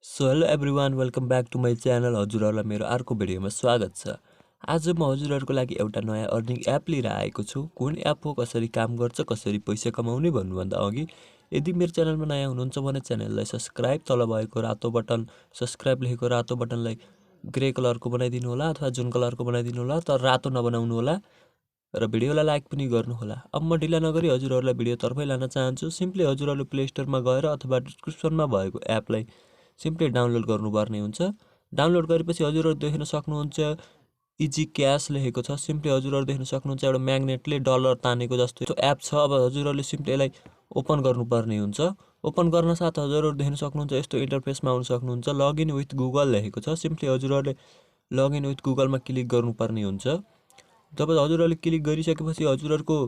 Hello everyone, welcome back to my channel. हजुरहरूलाई मेरो अर्को भिडियोमा स्वागत छ। आज म हजुरहरूको लागि एउटा नयाँ अर्निङ एप लिएर आएको छु। कुन एप हो, कसरी काम गर्छ, कसरी पैसा कमाउने भन्नुभन्दा अघि यदि मेरो च्यानलमा नयाँ हुनुहुन्छ भने च्यानललाई सब्सक्राइब, तल भएको रातो बटन सब्सक्राइब लेखेको रातो बटनलाई ग्रे कलरको बनाइदिनु होला अथवा जुन कलरको बनाइदिनु होला, तर रातो नबनाउनु होला र भिडियोलाई लाइक पनि गर्नु होला। अब म ढिला नगरी हजुरहरूलाई भिडियोतर्फै लान चाहन्छु। सिम्पली हजुरहरूले प्ले स्टोरमा गएर अथवा डिस्क्रिप्सनमा भएको एपलाई सिम्पली डाउनलोड गर्नुपर्ने हुन्छ। डाउनलोड गरेपछि हजुरहरू देख्न सक्नुहुन्छ इजी क्यास लेखेको छ। सिम्पली हजुरहरू देख्न सक्नुहुन्छ एउटा म्याग्नेटले डलर तानेको जस्तो त्यो एप छ। अब हजुरहरूले सिम्पली यसलाई ओपन गर्नुपर्ने हुन्छ। ओपन गर्न साथ हजुरहरू देख्न सक्नुहुन्छ यस्तो इन्टरफेसमा आउन सक्नुहुन्छ। लगइन विथ गुगल लेखेको छ। सिम्पली हजुरहरूले लगइन विथ गुगलमा क्लिक गर्नुपर्ने हुन्छ। जब हजुरहरूले क्लिक गरिसकेपछि हजुरहरूको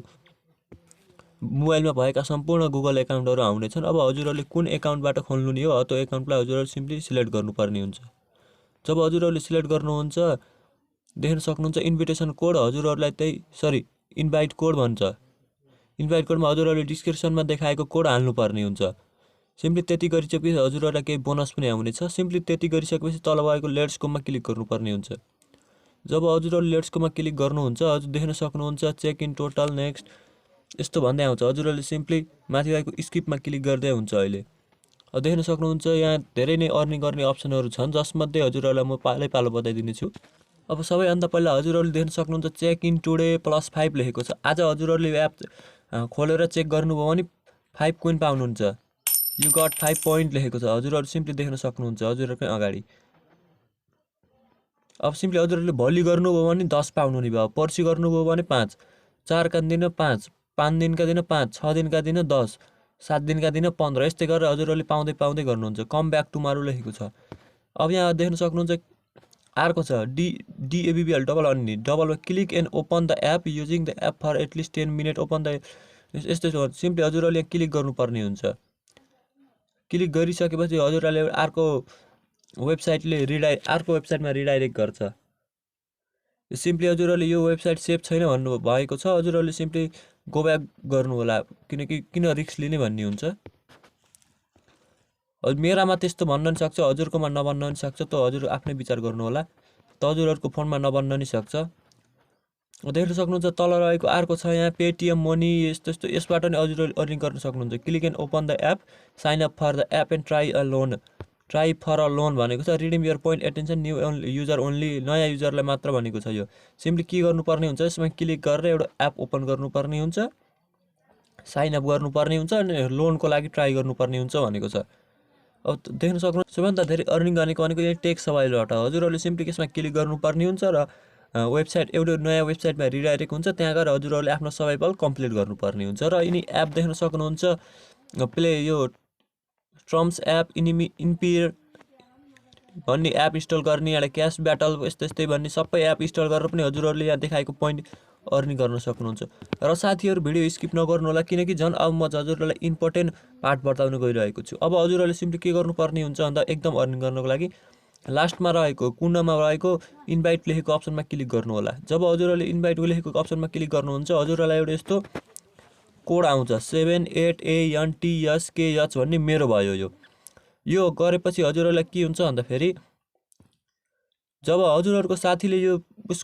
मोबाइलमा भएका सम्पूर्ण गुगल एकाउन्टहरू आउनेछन्। अब हजुरहरूले कुन एकाउन्टबाट खोल्नु नि हो त्यो एकाउन्टलाई हजुरहरूले सिम्पली सिलेक्ट गर्नुपर्ने हुन्छ। जब हजुरहरूले सिलेक्ट गर्नुहुन्छ देख्न सक्नुहुन्छ इन्भिटेसन कोड हजुरहरूलाई त्यही इन्भाइट कोड भन्छ। इन्भाइट कोडमा हजुरहरूले डिस्क्रिप्सनमा देखाएको कोड हाल्नुपर्ने हुन्छ। सिम्पली त्यति गरिसकेपछि हजुरहरूलाई केही बोनस पनि आउनेछ। सिम्पली त्यति गरिसकेपछि तल भएको लेट्स गोमा क्लिक गर्नुपर्ने हुन्छ। जब हजुरहरूले लेट्स गोमा क्लिक गर्नुहुन्छ हजुर देख्न सक्नुहुन्छ चेक इन टोटल नेक्स्ट यस्तो भन्दै आउँछ। हजुरहरूले सिम्पली माथि गएको स्किपमा क्लिक गर्दै हुन्छ। अहिले देख्न सक्नुहुन्छ यहाँ धेरै नै अर्निङ गर्ने अप्सनहरू छन्, जसमध्ये हजुरहरूलाई म पालै पालो बताइदिनेछु। अब सबैभन्दा पहिला हजुरहरूले देख्न सक्नुहुन्छ चेक इन टुडे +5 लेखेको छ। आज हजुरहरूले एप खोलेर चेक गर्नुभयो भने 5 कोइन पाउनुहुन्छ। यु गट 5 पोइन्ट लेखेको छ। हजुरहरू सिम्पली देख्न सक्नुहुन्छ हजुरहरूकै अगाडि। अब सिम्पली हजुरहरूले भोलि गर्नुभयो भने 10 पाउनु नि भयो, पर्सि गर्नुभयो भने 5, 4 का दिन 5, 5 दिनका दिन 5, 6 दिनका दिन 10, 7 दिनका दिन 15, यस्तै गरेर हजुरहरूले पाउँदै पाउँदै गर्नुहुन्छ। कम ब्याक टुमारो लेखेको छ। अब यहाँ देख्न सक्नुहुन्छ अर्को छ DABBL double click and open the app using the app for at least 10 minute open the यस्तै छ। सिम्पली हजुरहरूले यहाँ क्लिक गर्नुपर्ने हुन्छ। क्लिक गरिसकेपछि हजुरहरूले अर्को वेबसाइटमा रिडाइरेक्ट गर्छ। सिम्पली हजुरहरूले यो वेबसाइट सेफ छैन भन्नु भएको छ। हजुरहरूले सिम्पली गो ब्याक गर्नु होला, किनकि किन रिस्क लिने भन्ने हुन्छ। मेरामा त्यस्तो भन्न नि सक्छ, हजुरकोमा नभन्न नि सक्छ, त हजुर आफ्नै विचार गर्नु होला। त हजुरहरूको फोनमा नभन्न नि सक्छ। देख्न सक्नुहुन्छ तल रहेको अर्को छ यहाँ पेटिएम मनी यस्तो यसबाट नि हजुरहरूले अर्निङ गर्न सक्नुहुन्छ। Click and open the app, sign up for the app and try for a loan भनेको छ। Redeem your point attention new user only, नयाँ युजरलाई मात्र भनेको छ। यो सिम्पली के गर्नुपर्ने हुन्छ, यसमा क्लिक गरेर एउटा एप ओपन गर्नुपर्ने हुन्छ, साइन अप गर्नुपर्ने हुन्छ अनि लोनको लागि ट्राई गर्नुपर्ने हुन्छ भनेको छ। अब देख्न सक्नुहुन्छ सबैभन्दा धेरै अर्निङ गरेको भनेको यो टेक सवालबाट हजुरहरूले सिम्पली यसमा क्लिक गर्नुपर्ने हुन्छ र वेबसाइट एउटा नयाँ वेबसाइटमा रिडाइरेक्ट हुन्छ। त्यहाँ गएर हजुरहरूले आफ्नो सबै पल कम्प्लिट गर्नुपर्ने हुन्छ। र यिनी एप देख्न सक्नुहुन्छ प्ले यो ट्रम्स एप इन्पियर भन्ने एप इन्स्टल गर्ने, एउटा क्यास ब्याटल यस्तै भन्ने सबै एप इन्स्टल गरेर पनि हजुरहरूले यहाँ देखाएको पोइन्ट अर्निङ गर्न सक्नुहुन्छ। र साथीहरू भिडियो स्किप नगर्नु होला, किनकि झन् अब म हजुरहरूलाई इम्पोर्टेन्ट पार्ट बताउन गइरहेको छु। अब हजुरहरूले सिम्पली के गर्नुपर्ने हुन्छ भन्दा एकदम अर्निङ गर्नको लागि लास्टमा रहेको कुनामा रहेको इन्भाइट लेखेको अप्सनमा क्लिक गर्नु होला। जब हजुरहरूले इन्भाइट लेखेको अप्सनमा क्लिक गर्नुहुन्छ हजुरहरूलाई एउटा यस्तो कोड आउँछ 78ANTSKH भन्ने मेरो भयो। यो गरेपछि हजुरहरूलाई के हुन्छ भन्दाखेरि जब हजुरहरूको साथीले यो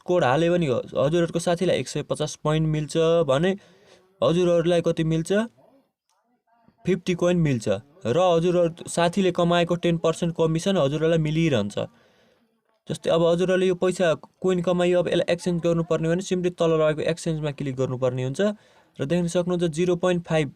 कोड हाल्यो भने हजुरहरूको साथीलाई 150 पोइन्ट मिल्छ भने हजुरहरूलाई कति मिल्छ, 50 कोइन मिल्छ। र हजुरहरू साथीले कमाएको 10% कमिसन हजुरहरूलाई मिलिरहन्छ। जस्तै अब हजुरहरूले यो पैसा कोइन कमाइयो, अब यसलाई एक्सचेन्ज गर्नुपर्ने भने सिम्पली तल रहेको एक्सचेन्जमा क्लिक गर्नुपर्ने हुन्छ। र देख्न सक्नुहुन्छ 0.5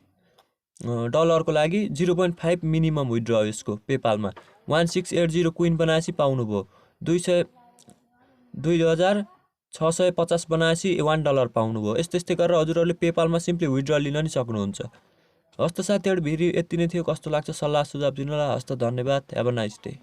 डलरको लागि 0.5 मिनिमम विथड्र यसको पेपालमा 1680 कोइन बनाएपछि पाउनुभयो। 2650 बनाएपछि $1 पाउनुभयो। यस्तै गरेर हजुरहरूले पेपालमा सिम्पली विथड्र लिन नि सक्नुहुन्छ। हस्त साथीहरू भिडियो यति नै थियो। कस्तो लाग्छ सल्लाह सुझाव दिनु होला। हस्त धन्यवाद। Have a nice day.